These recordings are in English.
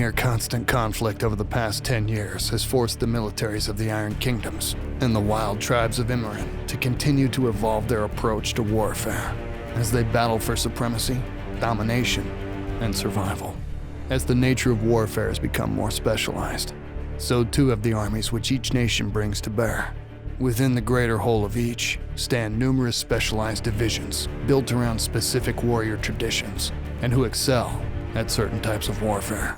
near-constant conflict over the past 10 years has forced the militaries of the Iron Kingdoms and the wild tribes of Imran to continue to evolve their approach to warfare as they battle for supremacy, domination, and survival. As the nature of warfare has become more specialized, so too have the armies which each nation brings to bear. Within the greater whole of each stand numerous specialized divisions built around specific warrior traditions and who excel at certain types of warfare.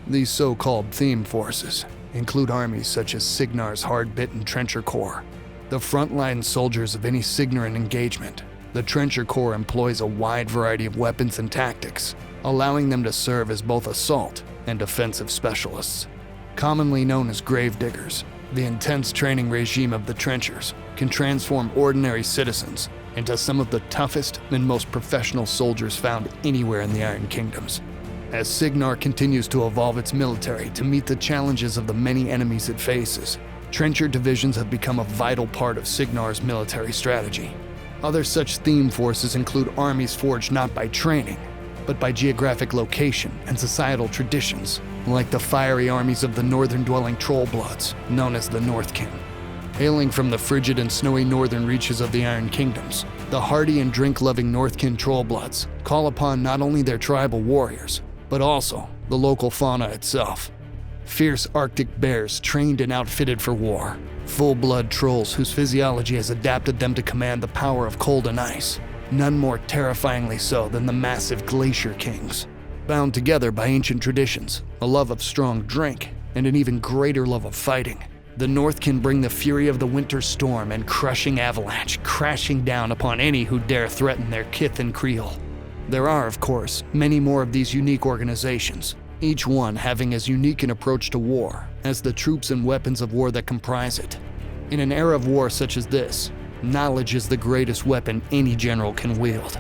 These so-called theme forces include armies such as Signar's hard-bitten Trencher Corps, the frontline soldiers of any Signaran engagement. The Trencher Corps employs a wide variety of weapons and tactics, allowing them to serve as both assault and defensive specialists. Commonly known as gravediggers, the intense training regime of the Trenchers can transform ordinary citizens into some of the toughest and most professional soldiers found anywhere in the Iron Kingdoms. As Signar continues to evolve its military to meet the challenges of the many enemies it faces, Trencher divisions have become a vital part of Signar's military strategy. Other such theme forces include armies forged not by training, but by geographic location and societal traditions, like the fiery armies of the northern-dwelling Trollbloods, known as the Northkin. Hailing from the frigid and snowy northern reaches of the Iron Kingdoms, the hardy and drink-loving Northkin Trollbloods call upon not only their tribal warriors, but also the local fauna itself. Fierce Arctic bears trained and outfitted for war, full-blood trolls whose physiology has adapted them to command the power of cold and ice, none more terrifyingly so than the massive Glacier Kings. Bound together by ancient traditions, a love of strong drink, and an even greater love of fighting, the Northkin bring the fury of the winter storm and crushing avalanche crashing down upon any who dare threaten their kith and creel. There are, of course, many more of these unique organizations, each one having as unique an approach to war as the troops and weapons of war that comprise it. In an era of war such as this, knowledge is the greatest weapon any general can wield.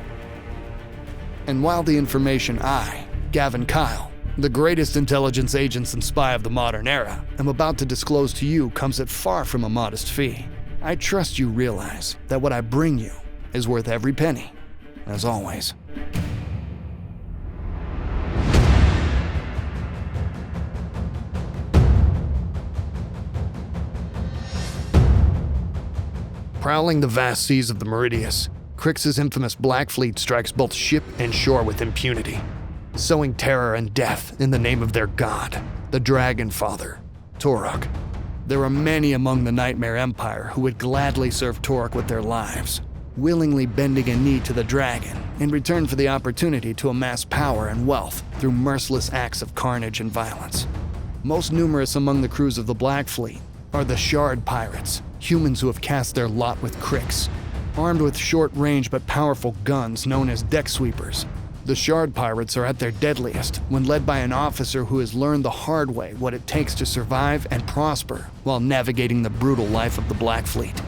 And while the information I, Gavyn Kyle, the greatest intelligence agent and spy of the modern era, am about to disclose to you comes at far from a modest fee, I trust you realize that what I bring you is worth every penny, as always. Prowling the vast seas of the Meridius, Crix's infamous Black Fleet strikes both ship and shore with impunity, sowing terror and death in the name of their god, the Dragon Father, Torok. There are many among the Nightmare Empire who would gladly serve Torok with their lives, willingly bending a knee to the dragon in return for the opportunity to amass power and wealth through merciless acts of carnage and violence. Most numerous among the crews of the Black Fleet are the Shard Pirates, humans who have cast their lot with Crix. Armed with short-range but powerful guns known as deck sweepers, the Shard Pirates are at their deadliest when led by an officer who has learned the hard way what it takes to survive and prosper while navigating the brutal life of the Black Fleet.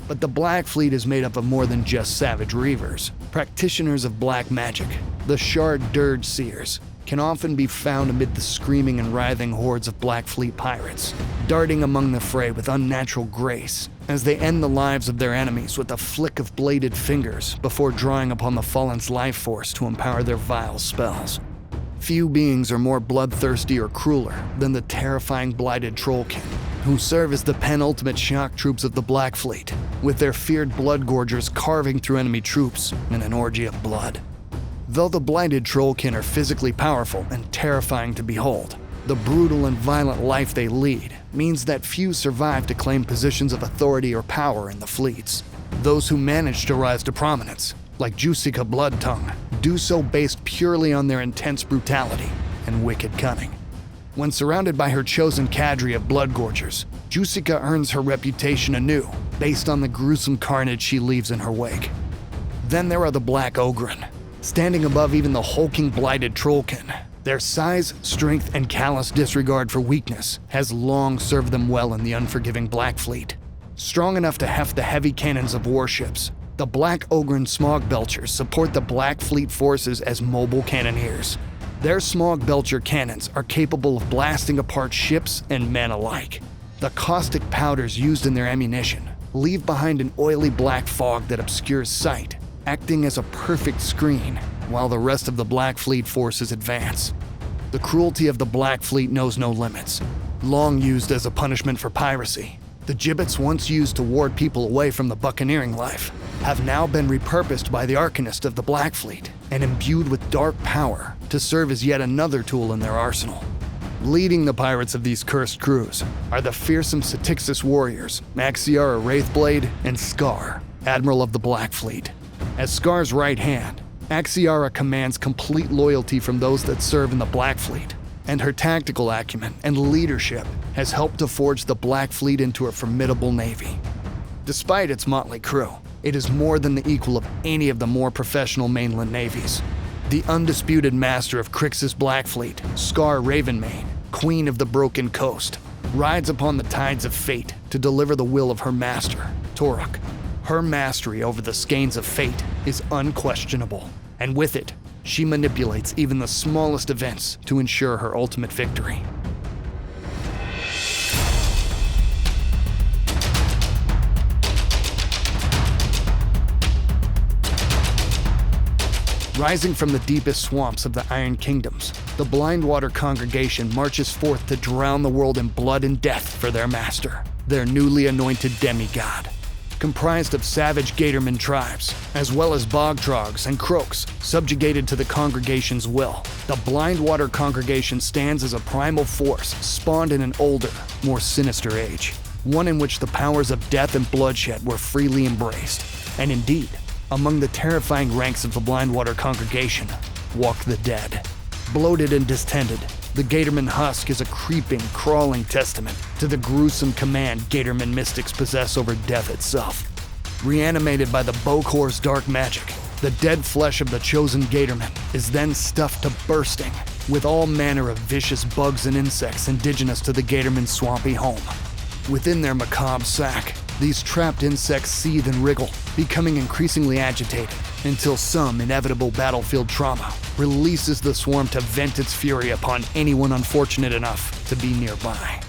But the Black Fleet is made up of more than just savage reavers. Practitioners of black magic, the Shard Dirge Seers, can often be found amid the screaming and writhing hordes of Black Fleet pirates, darting among the fray with unnatural grace as they end the lives of their enemies with a flick of bladed fingers before drawing upon the fallen's life force to empower their vile spells. Few beings are more bloodthirsty or crueler than the terrifying Blighted Trollkin, who serve as the penultimate shock troops of the Black Fleet, with their feared bloodgorgers carving through enemy troops in an orgy of blood. Though the Blighted Trollkin are physically powerful and terrifying to behold, the brutal and violent life they lead means that few survive to claim positions of authority or power in the fleets. Those who manage to rise to prominence, like Jusica Bloodtongue, do so based purely on their intense brutality and wicked cunning. When surrounded by her chosen cadre of bloodgorgers, Jusica earns her reputation anew based on the gruesome carnage she leaves in her wake. Then there are the Black Ogrin, standing above even the hulking Blighted Trollkin. Their size, strength, and callous disregard for weakness has long served them well in the unforgiving Black Fleet. Strong enough to heft the heavy cannons of warships, the Black Ogrin Smog Belchers support the Black Fleet forces as mobile cannoneers. Their Smog Belcher cannons are capable of blasting apart ships and men alike. The caustic powders used in their ammunition leave behind an oily black fog that obscures sight, acting as a perfect screen while the rest of the Black Fleet forces advance. The cruelty of the Black Fleet knows no limits. Long used as a punishment for piracy, the gibbets once used to ward people away from the buccaneering life have now been repurposed by the Arcanist of the Black Fleet and imbued with dark power to serve as yet another tool in their arsenal. Leading the pirates of these cursed crews are the fearsome Satixis warriors, Axiara Wraithblade and Scar, Admiral of the Black Fleet. As Scar's right hand, Axiara commands complete loyalty from those that serve in the Black Fleet, and her tactical acumen and leadership has helped to forge the Black Fleet into a formidable navy. Despite its motley crew, it is more than the equal of any of the more professional mainland navies. The undisputed master of Crixus Black Fleet, Scar Ravenmane, Queen of the Broken Coast, rides upon the tides of fate to deliver the will of her master, Toruk. Her mastery over the skeins of fate is unquestionable, and with it, she manipulates even the smallest events to ensure her ultimate victory. Rising from the deepest swamps of the Iron Kingdoms, the Blindwater congregation marches forth to drown the world in blood and death for their master, their newly anointed demigod. Comprised of savage Gatorman tribes, as well as bog-trogs and croaks subjugated to the congregation's will, the Blindwater congregation stands as a primal force spawned in an older, more sinister age, one in which the powers of death and bloodshed were freely embraced. And indeed, among the terrifying ranks of the Blindwater congregation walk the dead. Bloated and distended, the Gatorman husk is a creeping, crawling testament to the gruesome command Gatorman mystics possess over death itself. Reanimated by the Bokor's dark magic, the dead flesh of the chosen Gatorman is then stuffed to bursting with all manner of vicious bugs and insects indigenous to the Gatorman's swampy home. Within their macabre sack, these trapped insects seethe and wriggle, becoming increasingly agitated, until some inevitable battlefield trauma releases the swarm to vent its fury upon anyone unfortunate enough to be nearby.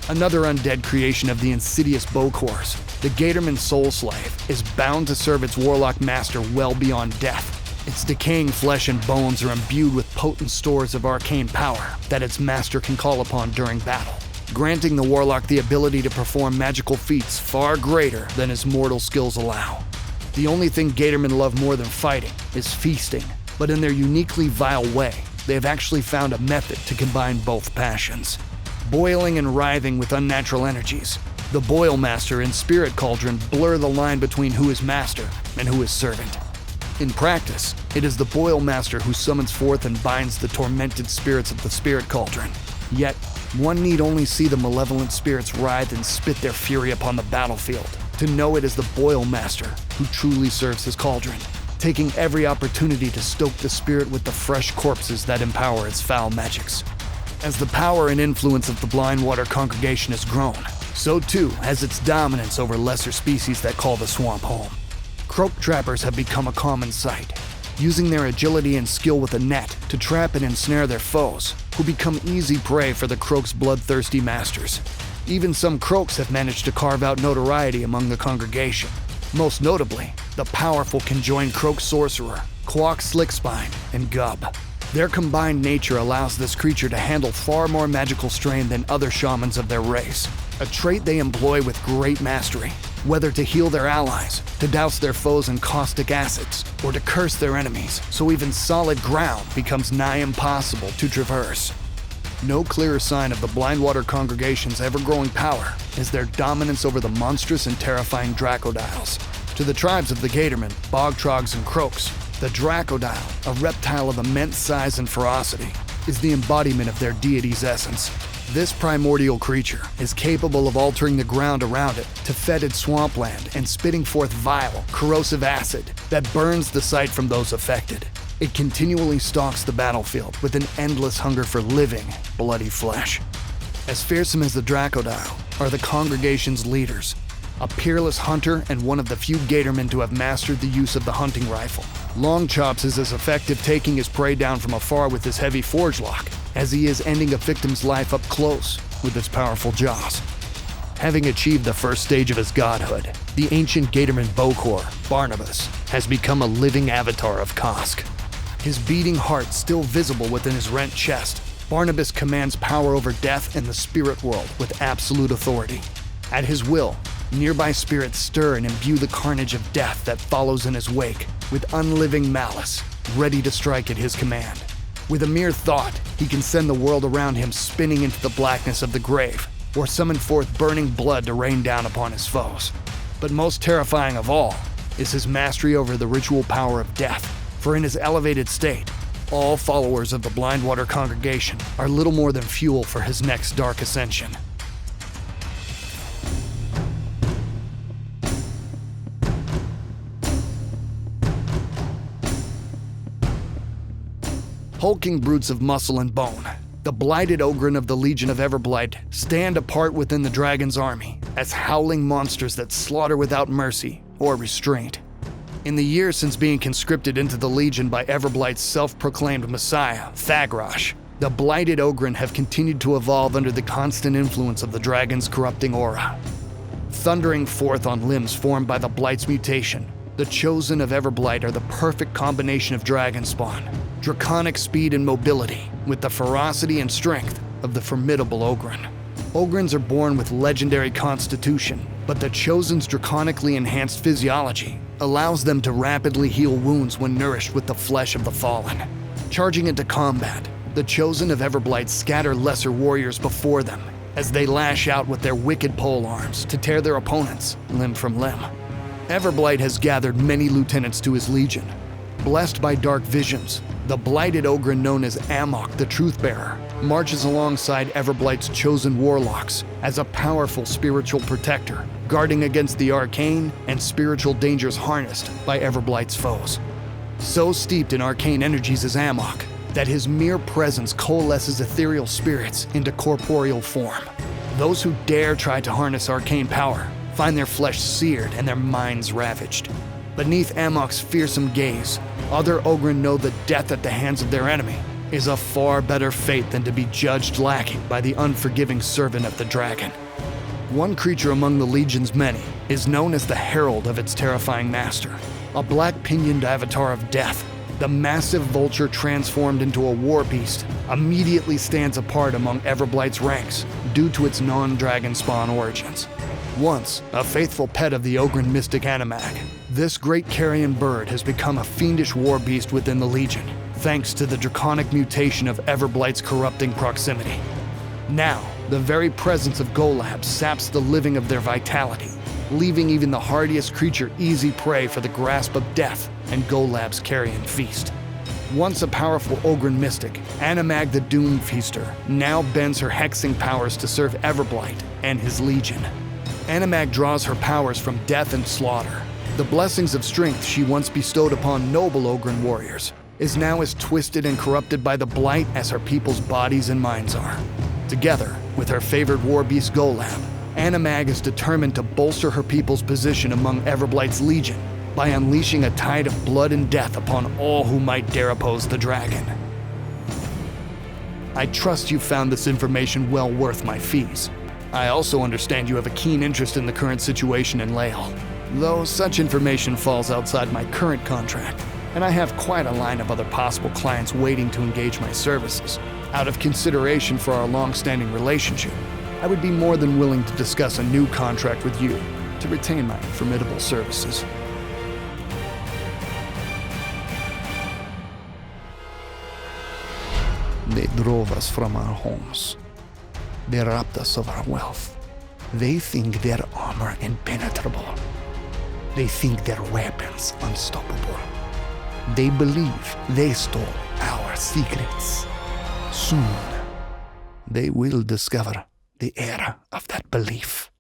Another undead creation of the insidious Bokors, the Gatorman Soul Slave is bound to serve its warlock master well beyond death. Its decaying flesh and bones are imbued with potent stores of arcane power that its master can call upon during battle, granting the warlock the ability to perform magical feats far greater than his mortal skills allow. The only thing Gatormen love more than fighting is feasting, but in their uniquely vile way, they have actually found a method to combine both passions. Boiling and writhing with unnatural energies, the Boil Master and Spirit Cauldron blur the line between who is master and who is servant. In practice, it is the Boil Master who summons forth and binds the tormented spirits of the Spirit Cauldron. Yet, one need only see the malevolent spirits writhe and spit their fury upon the battlefield to know it is the Boil Master who truly serves his cauldron, taking every opportunity to stoke the spirit with the fresh corpses that empower its foul magics. As the power and influence of the Blindwater congregation has grown, so too has its dominance over lesser species that call the swamp home. Croak trappers have become a common sight, using their agility and skill with a net to trap and ensnare their foes, who become easy prey for the Croak's bloodthirsty masters. Even some Croaks have managed to carve out notoriety among the congregation, most notably the powerful conjoined Croak sorcerer, Quack Slickspine, and Gub. Their combined nature allows this creature to handle far more magical strain than other shamans of their race, a trait they employ with great mastery, whether to heal their allies, to douse their foes in caustic acids, or to curse their enemies, so even solid ground becomes nigh impossible to traverse. No clearer sign of the Blindwater congregation's ever-growing power is their dominance over the monstrous and terrifying Dracodiles. To the tribes of the Gatormen, Bogtrogs, and Croaks, the Dracodile, a reptile of immense size and ferocity, is the embodiment of their deity's essence. This primordial creature is capable of altering the ground around it to fetid swampland and spitting forth vile, corrosive acid that burns the sight from those affected. It continually stalks the battlefield with an endless hunger for living, bloody flesh. As fearsome as the Dracodile are the congregation's leaders, a peerless hunter and one of the few Gatormen to have mastered the use of the hunting rifle. Longchops is as effective taking his prey down from afar with his heavy forge lock as he is ending a victim's life up close with its powerful jaws. Having achieved the first stage of his godhood, the ancient Gatorman Bokor, Barnabas, has become a living avatar of Kosk. His beating heart still visible within his rent chest, Barnabas commands power over death and the spirit world with absolute authority. At his will, nearby spirits stir and imbue the carnage of death that follows in his wake with unliving malice, ready to strike at his command. With a mere thought, he can send the world around him spinning into the blackness of the grave, or summon forth burning blood to rain down upon his foes. But most terrifying of all is his mastery over the ritual power of death, for in his elevated state, all followers of the Blindwater congregation are little more than fuel for his next dark ascension. Hulking brutes of muscle and bone, the Blighted Ogrin of the Legion of Everblight stand apart within the dragon's army as howling monsters that slaughter without mercy or restraint. In the years since being conscripted into the Legion by Everblight's self-proclaimed messiah, Thagrosh, the Blighted Ogrin have continued to evolve under the constant influence of the dragon's corrupting aura. Thundering forth on limbs formed by the Blight's mutation, the Chosen of Everblight are the perfect combination of dragon spawn, draconic speed and mobility, with the ferocity and strength of the formidable Ogrin. Ogrins are born with legendary constitution, but the Chosen's draconically enhanced physiology allows them to rapidly heal wounds when nourished with the flesh of the fallen. Charging into combat, the Chosen of Everblight scatter lesser warriors before them as they lash out with their wicked pole arms to tear their opponents limb from limb. Everblight has gathered many lieutenants to his legion. Blessed by dark visions, the Blighted Ogrin known as Amok the Truthbearer marches alongside Everblight's chosen warlocks as a powerful spiritual protector, guarding against the arcane and spiritual dangers harnessed by Everblight's foes. So steeped in arcane energies is Amok that his mere presence coalesces ethereal spirits into corporeal form. Those who dare try to harness arcane power find their flesh seared and their minds ravaged. Beneath Amok's fearsome gaze, other Ogrin know that death at the hands of their enemy is a far better fate than to be judged lacking by the unforgiving servant of the dragon. One creature among the Legion's many is known as the herald of its terrifying master, a black-pinioned avatar of death. The massive vulture transformed into a war beast immediately stands apart among Everblight's ranks due to its non-dragon spawn origins. Once a faithful pet of the Ogrin mystic Animag, this great carrion bird has become a fiendish war beast within the Legion, thanks to the draconic mutation of Everblight's corrupting proximity. Now, the very presence of Golab saps the living of their vitality, leaving even the hardiest creature easy prey for the grasp of death and Golab's carrion feast. Once a powerful Ogrin mystic, Animag the Doom Feaster now bends her hexing powers to serve Everblight and his Legion. Animag draws her powers from death and slaughter. The blessings of strength she once bestowed upon noble Ogrin warriors is now as twisted and corrupted by the Blight as her people's bodies and minds are. Together with her favored war beast Golab, Animag is determined to bolster her people's position among Everblight's Legion by unleashing a tide of blood and death upon all who might dare oppose the dragon. I trust you found this information well worth my fees. I also understand you have a keen interest in the current situation in Lael, though such information falls outside my current contract, and I have quite a line of other possible clients waiting to engage my services. Out of consideration for our long-standing relationship, I would be more than willing to discuss a new contract with you to retain my formidable services. They drove us from our homes. They robbed us of our wealth. They think their armor impenetrable. They think their weapons unstoppable. They believe they stole our secrets. Soon, they will discover the error of that belief.